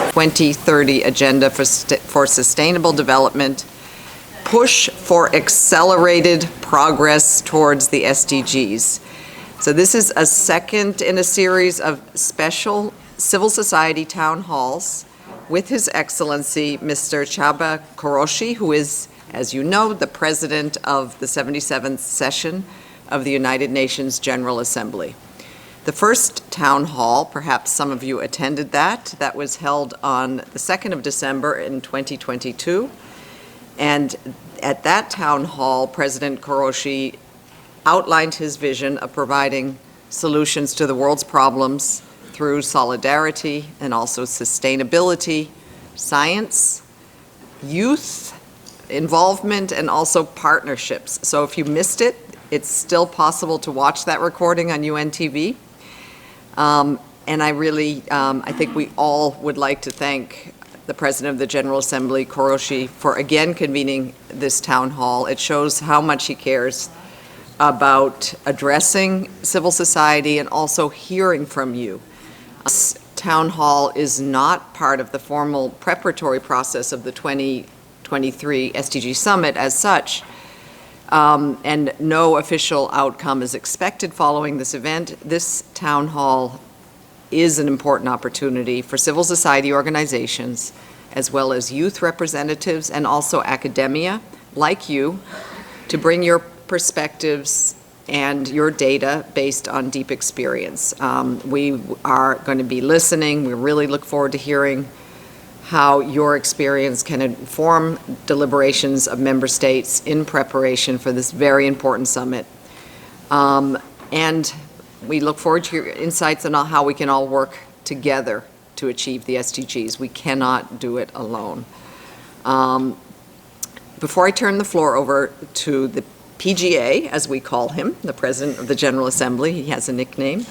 2030 Agenda for Sustainable Development, push for accelerated progress towards the SDGs. So this is a second in a series of special civil society town halls with His Excellency Mr. Csaba Kőrösi, who is, as you know, the President of the 77th session of the United Nations General Assembly. The first town hall, perhaps some of you attended that was held on the 2nd of December in 2022. And at that town hall, President Kőrösi outlined his vision of providing solutions to the world's problems through solidarity and also sustainability, science, youth involvement, and also partnerships. So if you missed it, it's still possible to watch that recording on UN TV. And I think we all would like to thank the President of the General Assembly, Kőrösi, for again convening this town hall. It shows how much he cares about addressing civil society and also hearing from you. This town hall is not part of the formal preparatory process of the 2023 SDG Summit as such, and no official outcome is expected following this event. This town hall is an important opportunity for civil society organizations, as well as youth representatives and also academia, like you, to bring your perspectives and your data based on deep experience. We are going to be listening. We really look forward to hearing how your experience can inform deliberations of member states in preparation for this very important summit. And we look forward to your insights on how we can all work together to achieve the SDGs. We cannot do it alone. Before I turn the floor over to the PGA, as we call him, the President of the General Assembly, he has a nickname,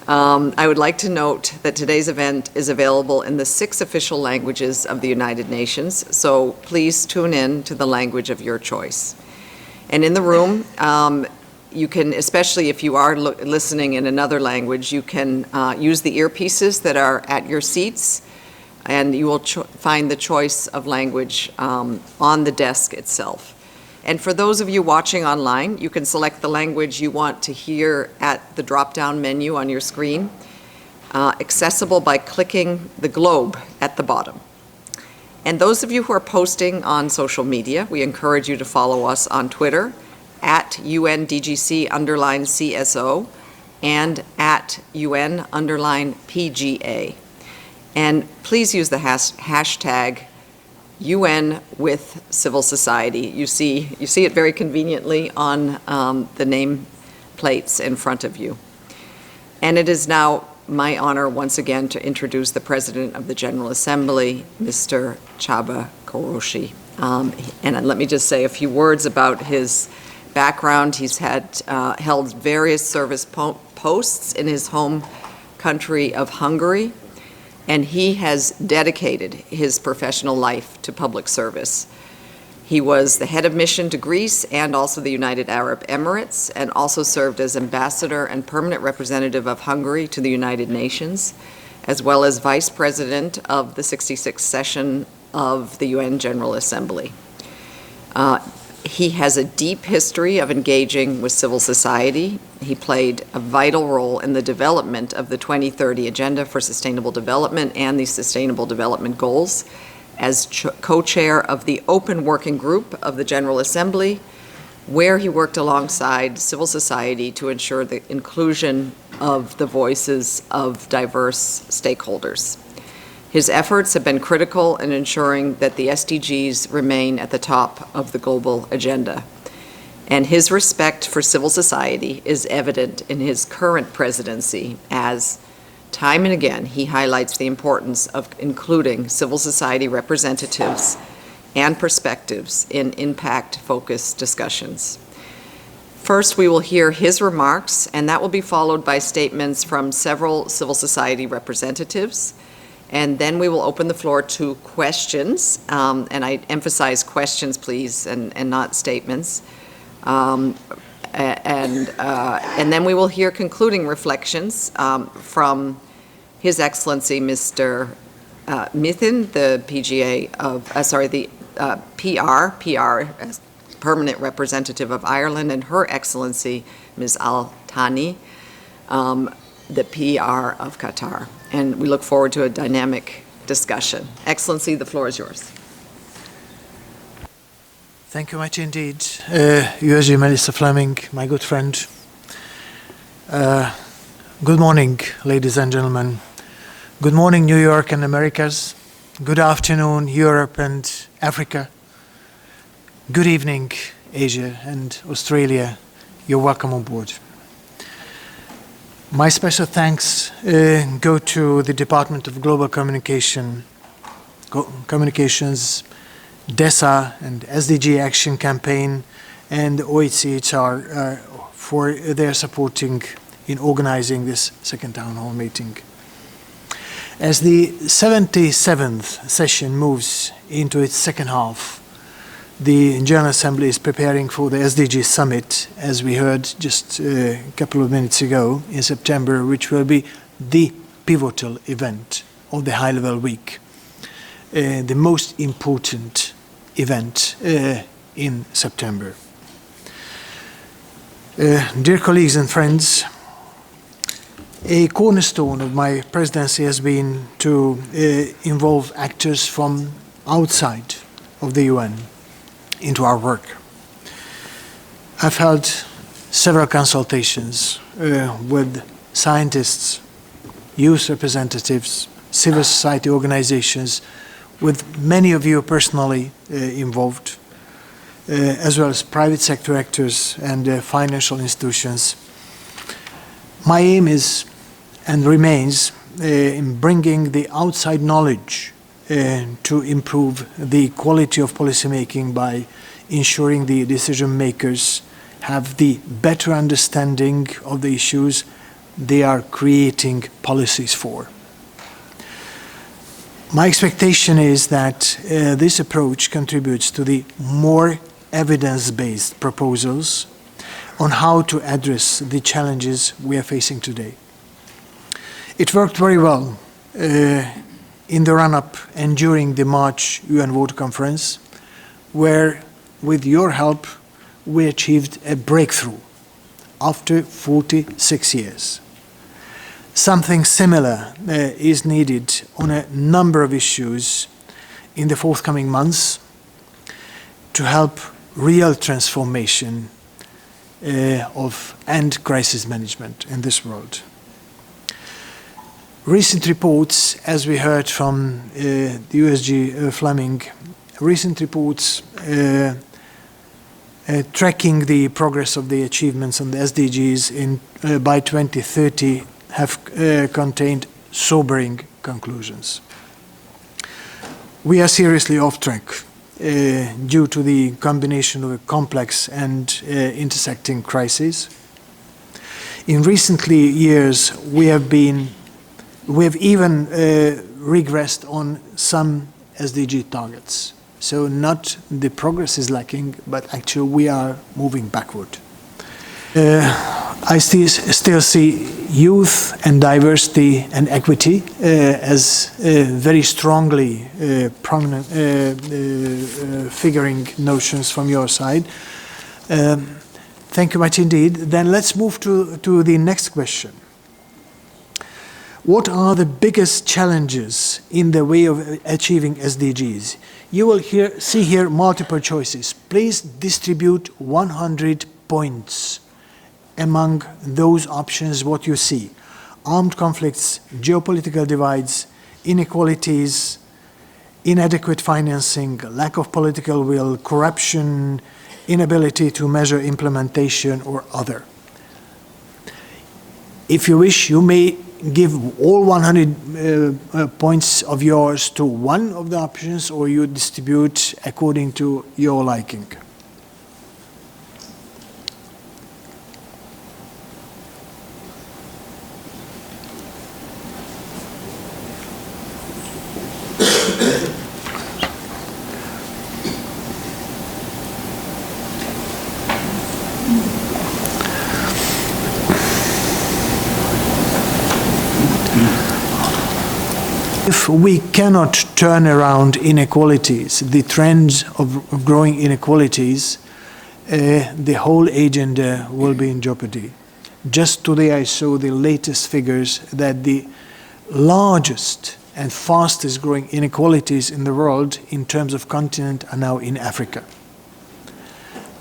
I would like to note that today's event is available in the 6 official languages of the United Nations, so please tune in to the language of your choice. And in the room, you can, especially if you are listening in another language, you can use the earpieces that are at your seats, and you will find the choice of language on the desk itself. And for those of you watching online, you can select the language you want to hear at the drop-down menu on your screen, accessible by clicking the globe at the bottom. And those of you who are posting on social media, we encourage you to follow us on Twitter, at UNDGC_CSO and at UN_PGA. And please use the hashtag UN with civil society. You see it very conveniently on the name plates in front of you. And it is now my honor once again to introduce the President of the General Assembly, Mr. Csaba Kőrösi. And let me just say a few words about his background. He's held various service posts in his home country of Hungary, and he has dedicated his professional life to public service. He was the head of mission to Greece and also the United Arab Emirates, and also served as ambassador and permanent representative of Hungary to the United Nations, as well as vice president of the 66th session of the UN General Assembly. He has a deep history of engaging with civil society. He played a vital role in the development of the 2030 Agenda for Sustainable Development and the Sustainable Development Goals as co-chair of the Open Working Group of the General Assembly, where he worked alongside civil society to ensure the inclusion of the voices of diverse stakeholders. His efforts have been critical in ensuring that the SDGs remain at the top of the global agenda. And his respect for civil society is evident in his current presidency, as time and again he highlights the importance of including civil society representatives and perspectives in impact-focused discussions. First, we will hear his remarks, and that will be followed by statements from several civil society representatives. And then we will open the floor to questions, and I emphasize questions, please, and not statements. And then we will hear concluding reflections from His Excellency Mr. Mithin, the PGA of, the PR as permanent representative of Ireland, and Her Excellency, Ms. Al Thani, the PR of Qatar. And we look forward to a dynamic discussion. Excellency, the floor is yours. Thank you much indeed, USG Melissa Fleming, my good friend. Good morning, ladies and gentlemen. Good morning, New York and Americas. Good afternoon, Europe and Africa. Good evening, Asia and Australia. You're welcome on board. My special thanks go to the Department of Global Communications, DESA and SDG Action Campaign, and OHCHR for their supporting in organizing this second town hall meeting. As the 77th session moves into its second half, the General Assembly is preparing for the SDG Summit, as we heard just a couple of minutes ago, in September, which will be the pivotal event of the high-level week, the most important event in September. Dear colleagues and friends, a cornerstone of my presidency has been to involve actors from outside of the UN into our work. I've held several consultations with scientists, youth representatives, civil society organizations, with many of you personally involved, as well as private sector actors and financial institutions. My aim is and remains in bringing the outside knowledge to improve the quality of policymaking by ensuring the decision makers have the better understanding of the issues they are creating policies for. My expectation is that this approach contributes to the more evidence-based proposals on how to address the challenges we are facing today. It worked very well in the run-up and during the March UN Water Conference, where, with your help, we achieved a breakthrough after 46 years. Something similar is needed on a number of issues in the forthcoming months to help real transformation and crisis management in this world. Recent reports, as we heard from the USG Fleming, recent reports tracking the progress of the achievements on the SDGs by 2030 have contained sobering conclusions. We are seriously off track due to the combination of a complex and intersecting crises. In recent years, we have even regressed on some SDG targets. So not the progress is lacking, but actually we are moving backward. I still see youth and diversity and equity as very strongly prominent figuring notions from your side. Thank you much indeed. Then let's move to the next question. What are the biggest challenges in the way of achieving SDGs? You will see here multiple choices. Please distribute 100 points among those options what you see. Armed conflicts, geopolitical divides, inequalities, inadequate financing, lack of political will, corruption, inability to measure implementation, or other. If you wish, you may give all 100 points of yours to one of the options, or you distribute according to your liking. if we cannot turn around inequalities, the trends of growing inequalities, the whole agenda will be in jeopardy. Just today I saw the latest figures that the largest and fastest growing inequalities in the world in terms of continent are now in Africa.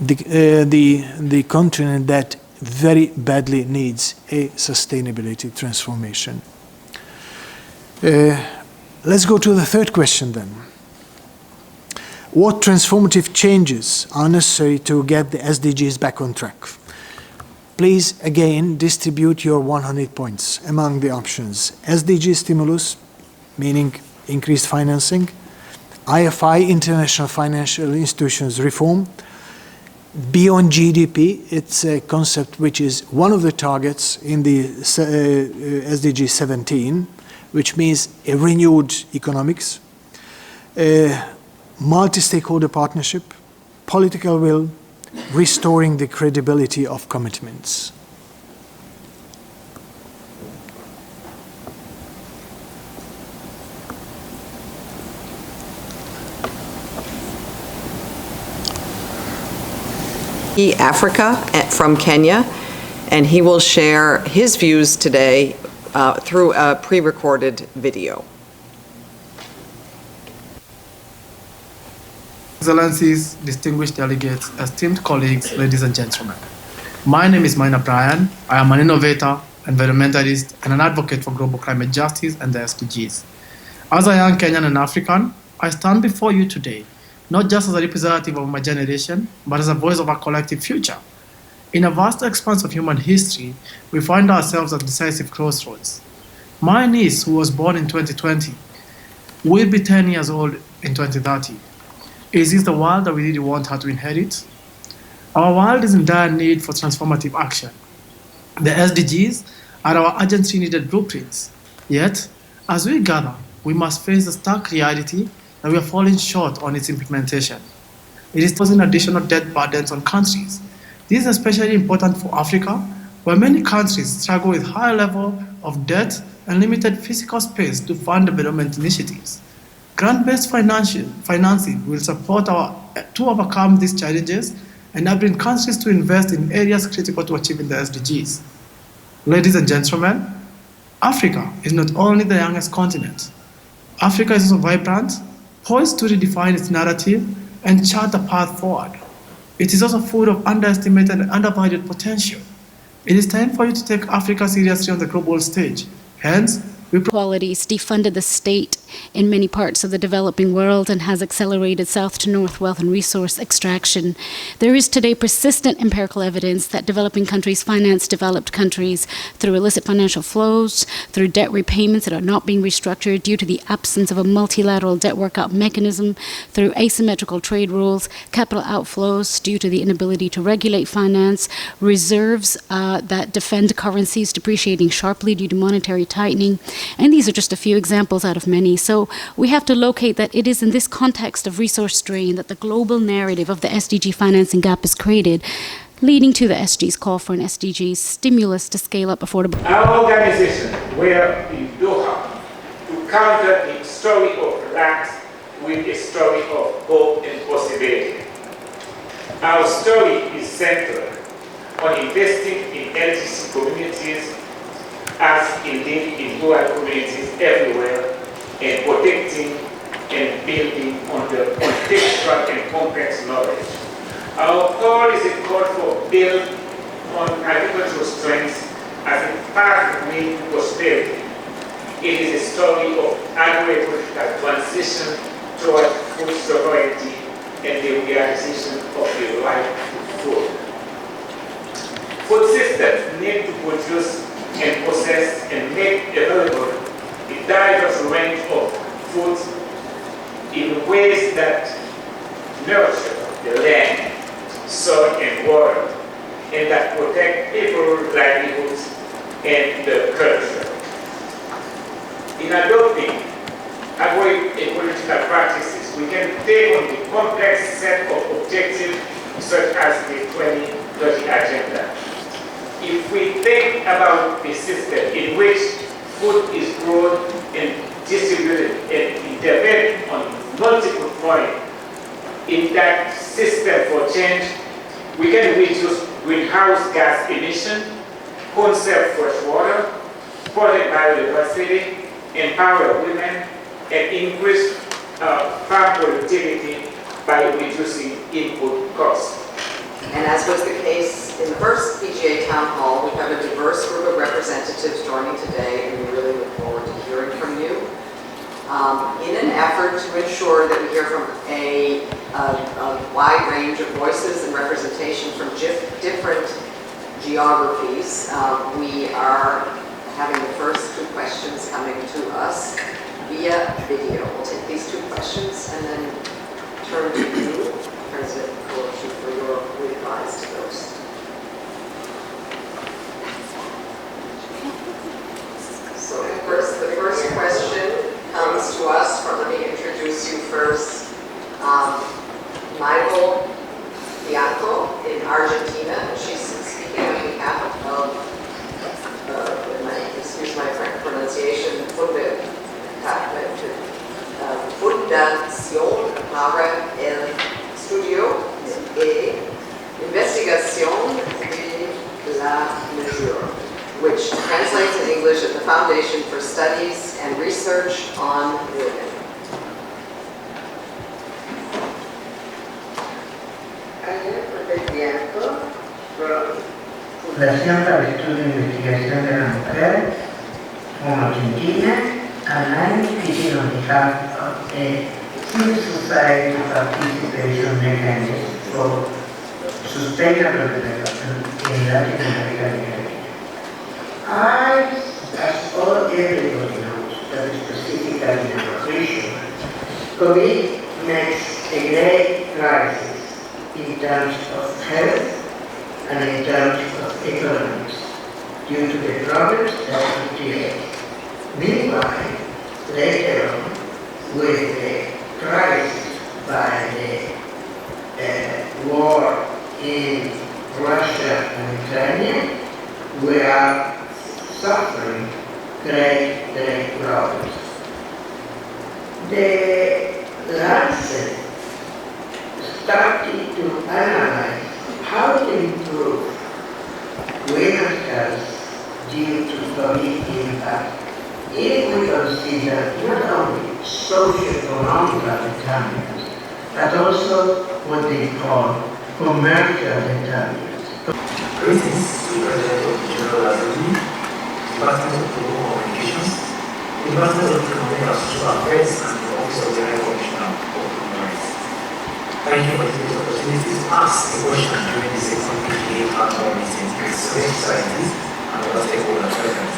The continent that very badly needs a sustainability transformation. Let's go to the third question then. What transformative changes are necessary to get the SDGs back on track? Please again distribute your 100 points among the options. SDG stimulus, meaning increased financing, IFI, international financial institutions reform, beyond GDP, it's a concept which is one of the targets in the SDG 17, which means a renewed economics, multi-stakeholder partnership, political will, restoring the credibility of commitments. Africa from Kenya, and he will share his views today through a pre-recorded video. Excellencies, distinguished delegates, esteemed colleagues, ladies and gentlemen. My name is Maina Brian. I am an innovator, environmentalist, and an advocate for global climate justice and the SDGs. As a young Kenyan and African, I stand before you today not just as a representative of my generation, but as a voice of our collective future. In a vast expanse of human history, we find ourselves at decisive crossroads. My niece, who was born in 2020, will be 10 years old in 2030. Is this the world that we really want her to inherit? Our world is in dire need for transformative action. The SDGs are our urgently needed blueprints. Yet, as we gather, we must face the stark reality that we are falling short on its implementation. It is posing additional debt burdens on countries. This is especially important for Africa, where many countries struggle with high level of debt and limited physical space to fund development initiatives. Grant-based financing will support to overcome these challenges, enabling countries to invest in areas critical to achieving the SDGs. Ladies and gentlemen, Africa is not only the youngest continent. Africa is also vibrant, poised to redefine its narrative and chart a path forward. It is also full of underestimated and undervalued potential. It is time for you to take Africa seriously on the global stage. Hence, Inequalities defunded the state in many parts of the developing world and has accelerated south to north wealth and resource extraction. There is today persistent empirical evidence that developing countries finance developed countries through illicit financial flows, through debt repayments that are not being restructured due to the absence of a multilateral debt workout mechanism, through asymmetrical trade rules, capital outflows due to the inability to regulate finance, reserves that defend currencies depreciating sharply due to monetary tightening. And these are just a few examples out of many. So we have to locate that it is in this context of resource strain that the global narrative of the SDG financing gap is created, leading to the SDG's call for an SDG stimulus to scale up affordable. Our organization were in Doha to counter the story of lack with a story of hope and possibility. Our story is centered on investing in LGC communities, as indeed in rural communities everywhere, and protecting and building on the contextual and complex knowledge. Our call is a call for build on agricultural strengths as a pathway to prosperity. It is a story of agroecological transition toward food sovereignty and the realization of the right to food. Food systems need to produce and process and make available a diverse range of foods in ways that nurture the land, soil, and water, and that protect people's livelihoods and the culture. In adopting agroecological practices, we can take on the complex set of objectives such as the 2030 agenda. If we think about a system in which food is grown and distributed and intervene on multiple points in that system for change, we can reduce greenhouse gas emission, conserve fresh water, protect biodiversity, empower women, and increase farm productivity by reducing input costs. And as was the case in the first PGA Town Hall, we have a diverse group of representatives joining today, and we really look forward to hearing from you. In an effort to ensure that we hear from a wide range of voices and representation from different geographies, we are having the first two questions coming to us via video. We'll take these two questions and then turn to you, President Koloshi, for your replies to those. So the first question comes to us from, let me introduce you first, Michael Bianco in Argentina. She's speaking on behalf of, excuse my pronunciation, Fundación para el Estudio e Investigación de la Mesure, which translates in English as the Foundation for Studies and Research on Women. Fundación para el Estudio e Investigación de la Mujer from Argentina, and I'm speaking on behalf of the civil society participation mechanism for sustainable development in Latin America and Caribbean. As everybody knows, that specifically in our region, COVID makes a great crisis in terms of health and in terms of economics due to the problems that it creates. Meanwhile, later on, with the crisis by the war in Russia and Ukraine, we are suffering great problems. The Lancet started to analyze how to improve women's health due to COVID impact. If we consider not only socio-economic determinants, but also what they call commercial determinants. Greetings to the President of the General Assembly, Department of Global Communications, Department of Economic and Social Affairs, and the Office of the High Commissioner for Human Rights. Thank you for this opportunity to ask a question during the second PGA annual meeting with civil societies and other stakeholders present.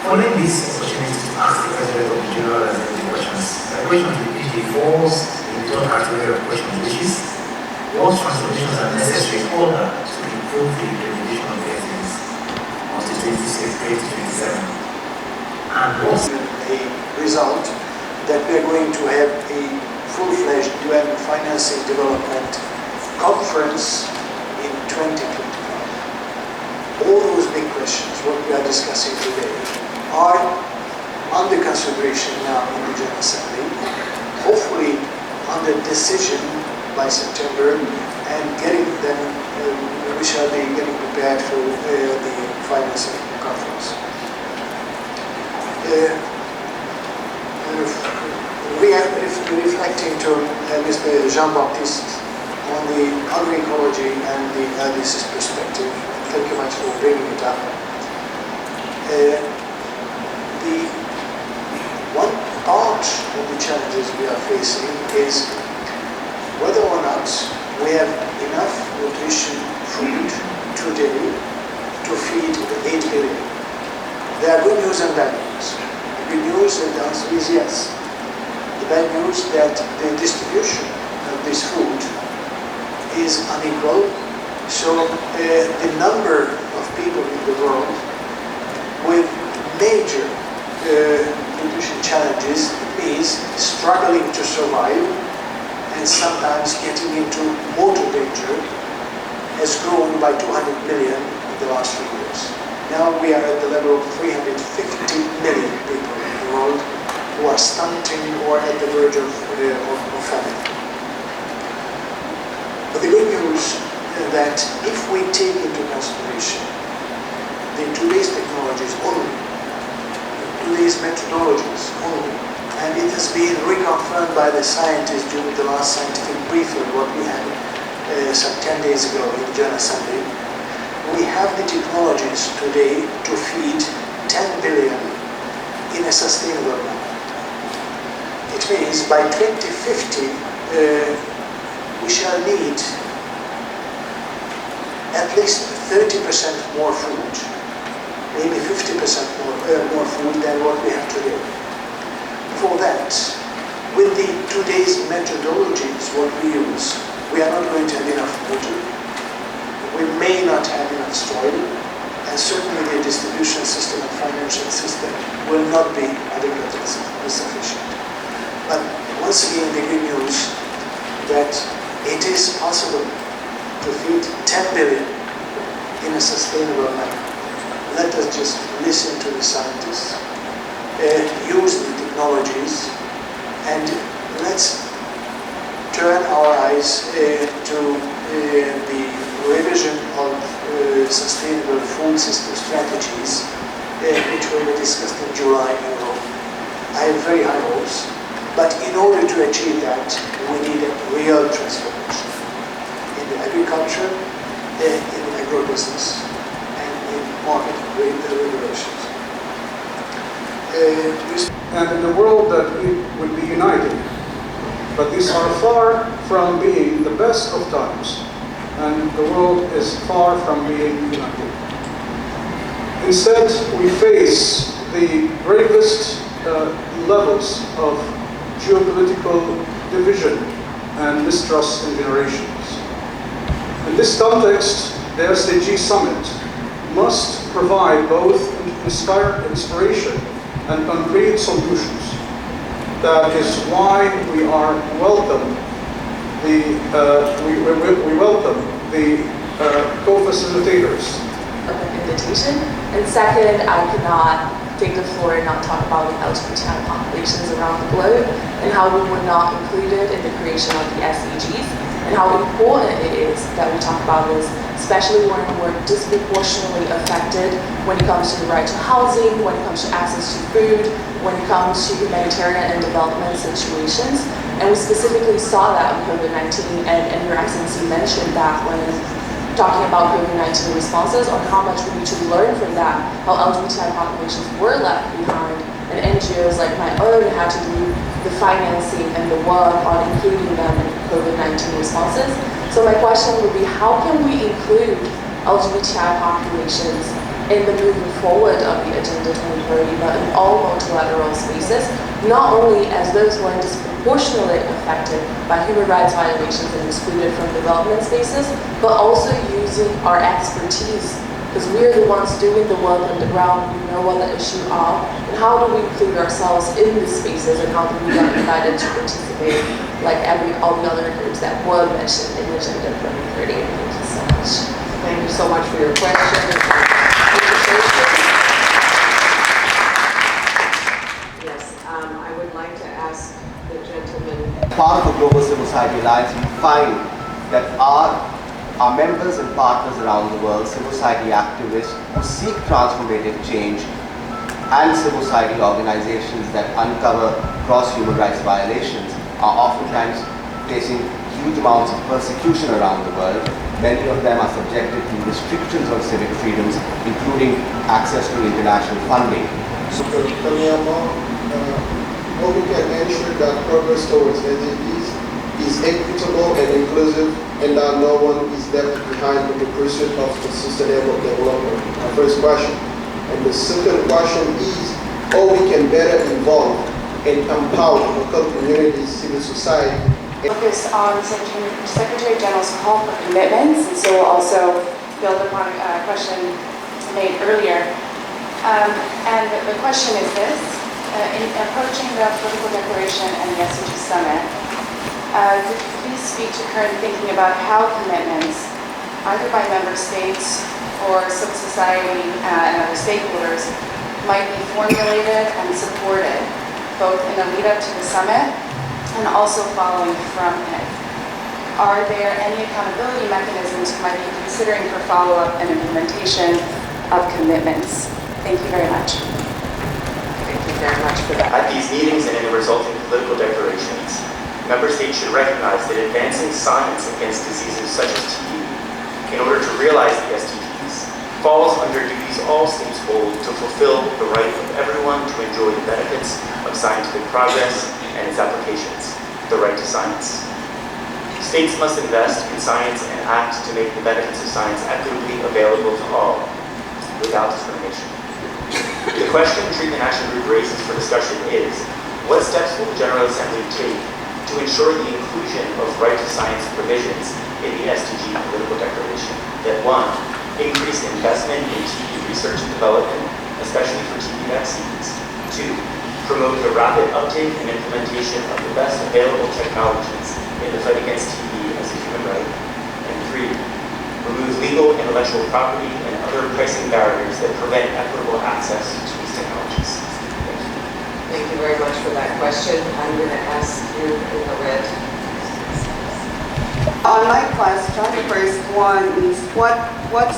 Following this opportunity to ask the President of the General Assembly questions, the question to the PGA falls in the third category of questions, which is what transformations are necessary in order to improve the implementation of the SDGs until 2027? And what's a result that we are going to have a full-fledged UN Financing Development Conference in 2025. All those big questions, what we are discussing today, are under consideration now in the General Assembly, hopefully under decision by September, and getting them, we shall be getting prepared for the financing conference. We are reflecting to Mr. Jean-Baptiste on the agroecology and the LDC's perspective. Thank you much for bringing it up. The one part of the challenges we are facing is whether or not we have enough nutrition food today to feed the 8 billion. There are good news and bad news. The good news, and the answer is yes. The bad news that the distribution of this food is unequal. So the number of people in the world with major nutrition challenges is struggling to survive and sometimes getting into mortal danger has grown by 200 million in the last few years. Now we are at the level of 350 million people in the world who are stunting or at the verge of famine. But the good news is that if we take into consideration today's technologies only, today's methodologies only, and it has been reconfirmed by the scientists during the last scientific briefing, what we had some 10 days ago in the General Assembly, we have the technologies today to feed 10 billion in a sustainable manner. It means by 2050, we shall need at least 30% more food, maybe 50% more food than what we have today. For that, with today's methodologies, what we use, we are not going to have enough water, we may not have enough soil, and certainly the distribution system and financial system will not be adequately sufficient. But once again, the good news that it is possible to feed 10 billion in a sustainable manner. Let us just listen to the scientists, use the technologies, and let's turn our eyes to the revision of sustainable food system strategies, which will be discussed in July in Rome. I have very high hopes, but in order to achieve that, we need a real transformation in the agriculture, in the agribusiness, and in market regulations. And in a world that would be united, but these are far from being the best of times, and the world is far from being united. Instead, we face the gravest levels of geopolitical division and mistrust in generations. In this context, the SDG Summit must provide both inspiration and concrete solutions. That is why we welcome the co-facilitators of an invitation. And second, I could not take the floor and not talk about the LGBTI populations around the globe and how we were not included in the creation of the SDGs, and how important it is that we talk about this, especially when we're disproportionately affected when it comes to the right to housing, when it comes to access to food, when it comes to humanitarian and development situations. And we specifically saw that with COVID-19, and Your Excellency mentioned that when talking about COVID-19 responses, on how much we need to learn from that, how LGBTI populations were left behind, and NGOs like my own had to do the financing and the work on including them in COVID-19 responses. So my question would be, how can we include LGBTI populations in the moving forward of the Agenda 2030, but in all multilateral spaces, not only as those who are disproportionately affected by human rights violations and excluded from development spaces, but also using our expertise, because we're the ones doing the work on the ground, we know what the issues are, and how do we include ourselves in these spaces, and how do we get invited to participate like all the other groups that were mentioned in Agenda 2030. Thank you so much. Thank you so much for your question. Yes, I would like to ask the gentleman. Part of the Global Civil Society Alliance, we find that our members and partners around the world, civil society activists who seek transformative change, and civil society organizations that uncover gross human rights violations are oftentimes facing huge amounts of persecution around the world. Many of them are subjected to restrictions on civic freedoms, including access to international funding. So, how we can ensure that progress towards SDGs is equitable and inclusive, and that no one is left behind in the pursuit of sustainable development? My first question. And the second question is how we can better involve and empower local communities, civil society. Focus on Secretary General's call for commitments, and so we'll also build upon a question made earlier. And the question is this: in approaching the political declaration and the SDG summit, could you please speak to current thinking about how commitments, either by member states or civil society and other stakeholders, might be formulated and supported both in the lead up to the summit and also following from it? Are there any accountability mechanisms you might be considering for follow-up and implementation of commitments? Thank you very much. Thank you very much for that. At these meetings and in the resulting political declarations, member states should recognize that advancing science against diseases such as TB in order to realize the SDGs falls under duties all states hold to fulfill the right of everyone to enjoy the benefits of scientific progress and its applications, the right to science. States must invest in science and act to make the benefits of science equitably available to all, without discrimination. The question Treatment Action Group raises for discussion is, what steps will the General Assembly take to ensure the inclusion of right to science provisions in the SDG political declaration that 1. Increase investment in TB research and development, especially for TB vaccines. 2. Promote the rapid uptake and implementation of the best available technologies in the fight against TB as a human right. And 3. Remove legal intellectual property and other pricing barriers that prevent equitable access to these technologies. Thank you very much for that question. I'm going to ask you in the red. On my question, the first one is what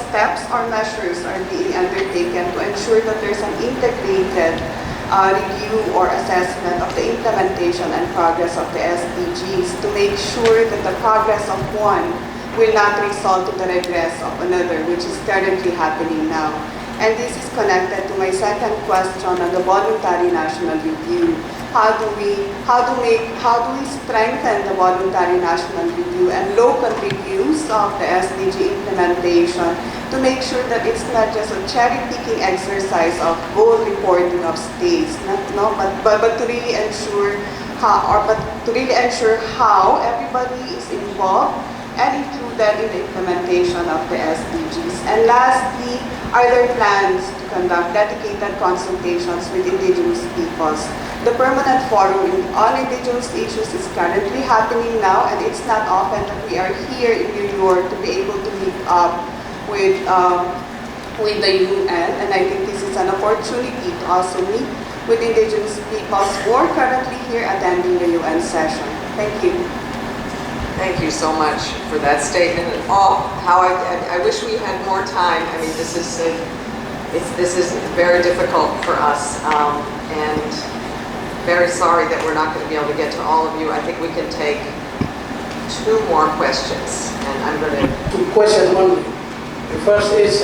steps or measures are being undertaken to ensure that there's an integrated review or assessment of the implementation and progress of the SDGs to make sure that the progress of one will not result in the regress of another, which is currently happening now. And this is connected to my second question on the voluntary national review. How do we strengthen the voluntary national review and local reviews of the SDG implementation to make sure that it's not just a cherry-picking exercise of goal reporting of states, but to really ensure how everybody is involved and included in the implementation of the SDGs. And lastly, are there plans to conduct dedicated consultations with indigenous peoples? The permanent forum on indigenous issues is currently happening now, and it's not often that we are here in New York to be able to meet up with the UN, and I think this is an opportunity to also meet with indigenous peoples who are currently here attending the UN session. Thank you. Thank you so much for that statement. And how I wish we had more time. I mean, this is very difficult for us, and very sorry that we're not going to be able to get to all of you. I think we can take 2 more questions, and I'm going to... 2 questions only. The first is,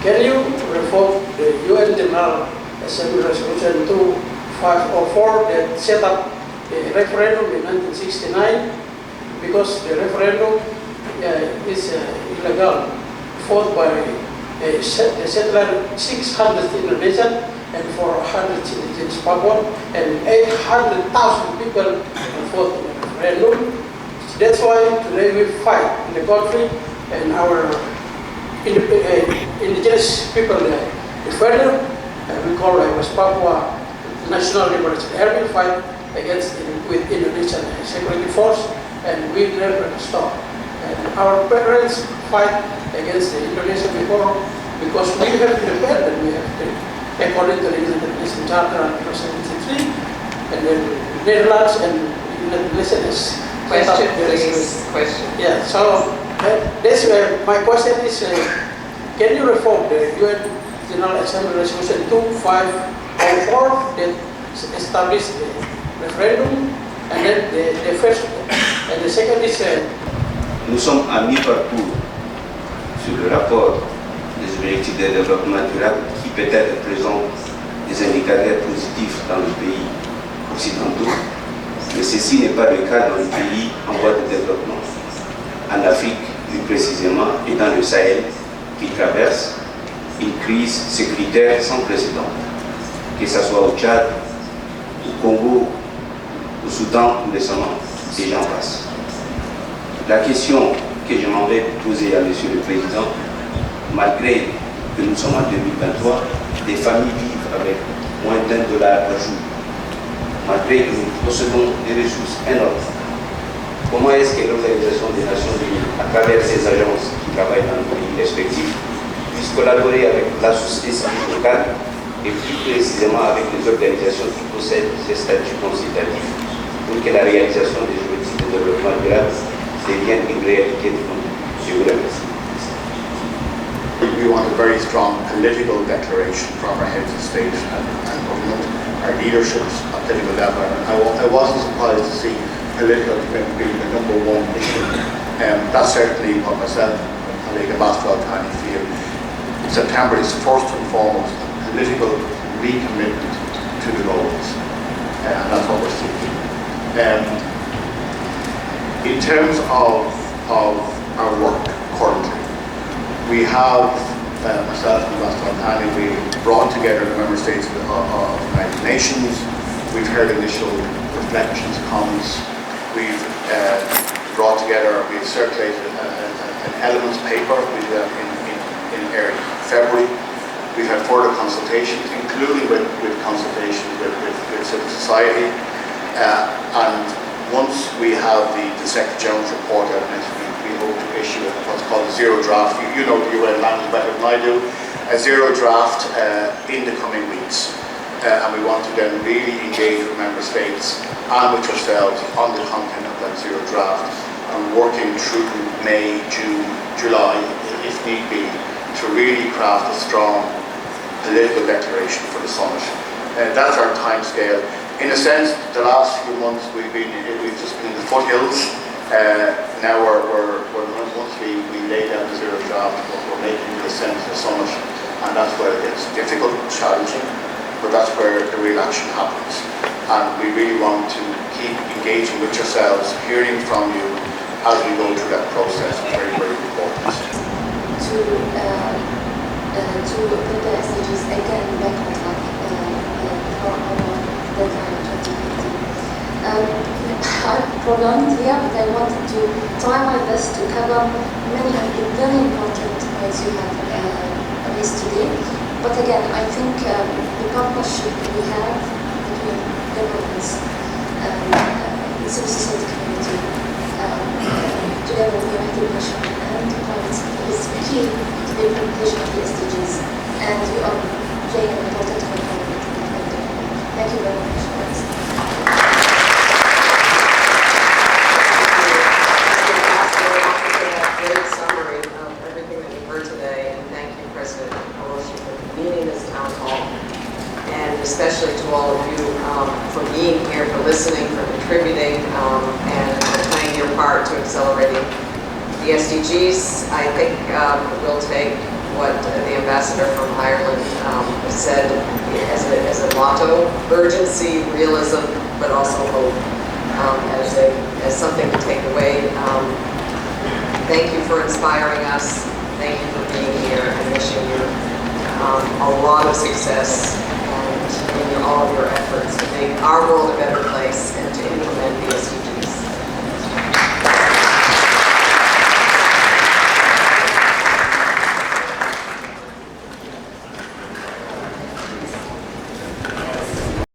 can you revoke the UN General Assembly Resolution 2504 that set up the referendum in 1969, because the referendum is illegal, fought by a settler 600 Indonesian and 400 citizens Papua, and 800,000 people fought in the referendum. That's why today we fight in the country, and our indigenous people, the federal, we call West Papua National Liberation Army, fight against with Indonesian security force, and we never stop. And our parents fight against the Indonesian before, because we have independence. We have according to the Indonesian Charter Article 73, and then Netherlands and United Nations. Question, please. Question. Yeah. So that's my question is: can you reform the UN General Assembly Resolution 2504 that established the referendum, and then the first, and the second is. Nous sommes à mi-parcours sur le rapport des objectifs de développement durable qui peut-être présente des indicateurs positifs dans les pays occidentaux, mais ceci n'est pas le cas dans les pays en voie de développement. En Afrique, plus précisément, et dans le Sahel, qui traverse une crise sécuritaire sans précédent, que ce soit au Tchad, au Congo, au Soudan ou récemment, et j'en passe. La question que j'aimerais poser à Monsieur le Président, malgré que nous sommes en 2023, des familles vivent avec moins d'$1 par jour, malgré que nous possédons des ressources énormes. Comment est-ce que l'Organisation des Nations Unies, à travers ses agences qui travaillent dans nos pays respectifs, puisse collaborer avec la société civile locale et plus précisément avec les organisations qui possèdent ces statuts consultatifs pour que la réalisation des objectifs de développement durable devienne une réalité de fond. Je vous remercie. We want a very strong political declaration from our heads of state and government, our leaderships at political level. I wasn't surprised to see political commitment being the number one issue. That's certainly what myself and colleague Ambassador Al-Thani feel. September is first and foremost a political recommitment to the goals, and that's what we're seeking. In terms of our work currently, we have, myself and Ambassador Al-Thani, we brought together the member states of the United Nations. We've heard initial reflections, comments. We've brought together, we've circulated an elements paper in early February. We've had further consultations, including with consultations with civil society. And once we have the Secretary General's report out next week, we hope to issue what's called a zero draft. You know the UN language better than I do. A zero draft in the coming weeks. And we want to then really engage with member states and with yourselves on the content of that zero draft, and working through May, June, July, if need be, to really craft a strong political declaration for the summit. That's our time scale. In a sense, the last few months we've just been in the foothills. Now once we lay down the zero draft, we're making the ascent to the summit, and that's where it gets difficult, challenging, but that's where the real action happens. And we really want to keep engaging with yourselves, hearing from you as we go through that process. It's very, very important. To put the SDGs again back on track for our deadline 2050. I prolonged here, but I wanted to try my best to cover many of the very important points you have raised today. But again, I think the partnership we have between governments, the civil society community, together with the United Nations and the private sector is key to the implementation of the SDGs, and you are playing an important role in it. Thank you very much. Great summary of everything that we heard today, and thank you, President Pelosi, for convening this town hall, and especially to all of you for being here, for listening, for contributing, and for playing your part to accelerating the SDGs. I think we'll take what the ambassador from Ireland said as a motto: urgency, realism, but also hope, as something to take away. Thank you for inspiring us. Thank you for being here, and wishing you a lot of success and in all of your efforts to make our world a better place and to implement